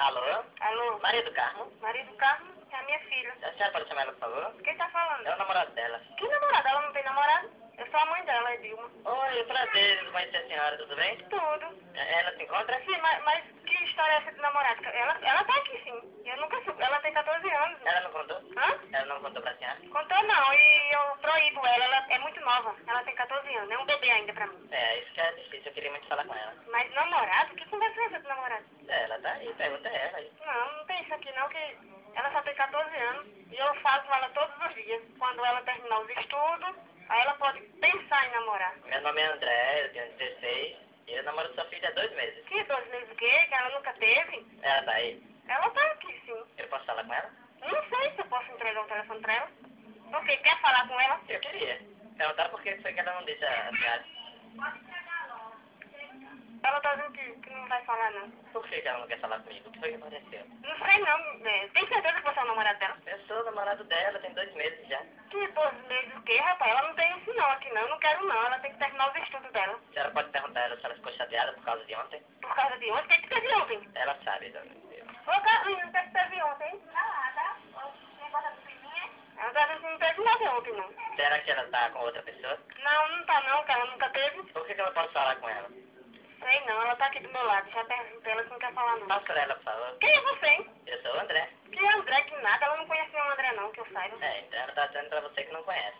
Alô? Alô? Maria do Carmo? Maria do Carmo é a minha filha. A senhora pode chamar ela, por favor? Quem tá falando? É o namorado dela. Que namorada? Ela não tem namorado? Eu sou a mãe dela, é Dilma. Oi, prazer, conhecer a senhora, tudo bem? Tudo. Ela se encontra? Sim, mas que história é essa de namorado? Ela tá aqui sim. Eu nunca soube. Ela tem 14 anos. Ela não contou? Hã? Ela não contou pra senhora? Contou não, e eu proíbo ela. Ela é muito nova. Ela tem 14 anos. É um bebê ainda pra mim. Isso que é difícil, eu queria muito falar com ela. Mas namorado? Que conversa é essa de namorado? Ela tá aí, pergunta ela aí. Não tem isso aqui não, que ela só tem 14 anos. E eu falo com ela todos os dias. Quando ela terminar os estudos, aí ela pode pensar em namorar. Meu nome é André, eu tenho 16 e eu namoro sua filha há 2 meses. Que 2 meses o quê? Que ela nunca teve? Ela tá aí? Ela tá aqui sim. Eu posso falar com ela? Não sei se eu posso entregar o telefone pra ela. Por quê? Quer falar com ela? Eu queria. Perguntar por que foi que ela não disse a senhora. Ela tá dizendo que não vai falar não. Por que ela não quer falar comigo? O que foi que aconteceu? Não sei não. Tem certeza que você é o namorado dela? Eu sou o namorado dela, tem 2 meses já. Que 2 meses o quê, rapaz? Ela não tem isso não aqui não. Eu não quero não. Ela tem que terminar os estudos dela. A senhora pode perguntar a ela se ela ficou chateada por causa de ontem? Por causa de ontem? O que teve ontem? Ela sabe, dona. Ô, Carlinhos, o que teve ontem? Nada. Negócio da filhinha? Ela tá dizendo que não teve nada ontem não. Será que ela tá com outra pessoa? Não tá não, que ela nunca teve. Por que ela pode falar com ela? Sei não, ela tá aqui do meu lado. Já perguntei ela que não quer falar não. Fala pra ela, por favor. Quem é você, hein? Eu sou o André. Que André, que nada. Ela não conhece nenhum André não, que eu saiba. Então ela tá dizendo pra você que não conhece.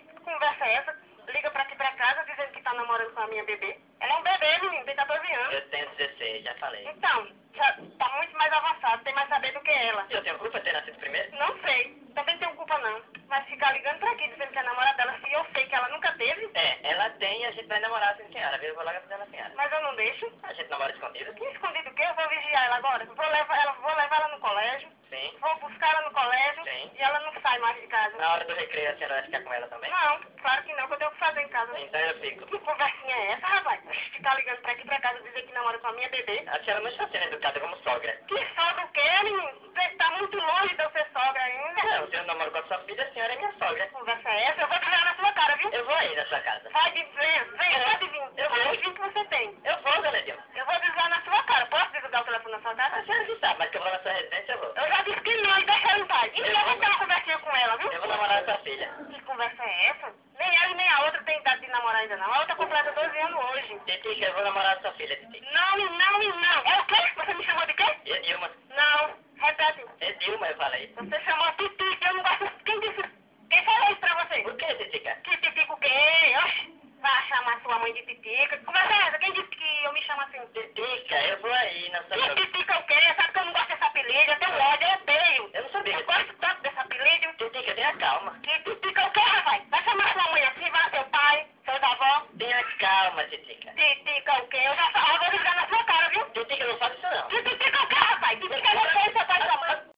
Que conversa é essa? Liga pra aqui pra casa dizendo que tá namorando com a minha bebê. Ela é um bebê, menino, tem 14 anos. Eu tenho 16, já falei. Então, já tá muito mais avançado, tem mais saber do que ela. Eu tenho culpa de ter nascido primeiro? Não sei, também tenho culpa não. Mas ficar ligando pra aqui dizendo que é namorada dela, se eu sei que ela nunca teve, Ela tem e a gente vai namorar assim, senhora. Viu? Eu vou lá dizendo a senhora. mas eu não deixo. A gente namora escondido? Que escondido o quê? Eu vou vigiar ela agora. Vou levar ela no colégio, Sim. vou buscar ela no colégio Sim. e ela não sai mais de casa. Na hora do recreio a senhora vai ficar com ela também? Não, claro que não, que eu tenho o que fazer em casa. Então eu fico. Que conversinha é essa, rapaz? Ficar ligando pra aqui pra casa dizer que namora com a minha bebê. A senhora não está sendo educada como sogra. Que sogra o quê, menino? Você tá muito longe de eu ser sogra ainda. Não, se eu namoro com a sua filha, a senhora é minha sogra. Que conversa é essa? Eu vou tirar na sua cara, viu? Eu vou aí na sua casa. Vai de vem, pode vir. Eu vou vir que você tem. Eu vou, dona Dilma. Eu vou desligar na sua cara. Posso desligar o telefone na sua A casa? senhora que sabe, mas que eu vou na sua residência, eu vou. Eu já disse que não, e deixa ela em paz. E Eu eu vou vou. ter uma conversinha com ela, viu? Eu vou namorar com a sua filha. Que conversa é essa? Nem ela e nem a outra tem idade de namorar ainda não. A outra completa 12 anos hoje. Titica, eu vou namorar com a sua filha, Titica. Não, e não, e não. É o quê? Você me chamou de quê? E a Dilma? Não. Repete. É Dilma, eu falei. Você chamou Titi, eu não gosto. Quem disse? Quem falou isso pra você? Por que, Titica? Que Titico o quê? Oxi, vai chamar sua mãe de Titica. Que conversa é essa? Quem disse que eu me chamo assim? Titica, eu vou aí na sua Que casa. Titica o quê? Sabe que eu não gosto dessa apelido? Eu tenho ódio, eu odeio. Eu não sabia. Eu gosto tanto desse apelido. Titica, tenha calma. Que Titica o quê, rapaz? Vai chamar sua mãe assim, vai seu pai, seus avós. Tenha calma, Titica. Titica o quê? Eu já vou ligar na sua cara, viu? Titica, não faz isso não. Que Titica o quê, rapaz? Titica é você, seu pai e sua mãe.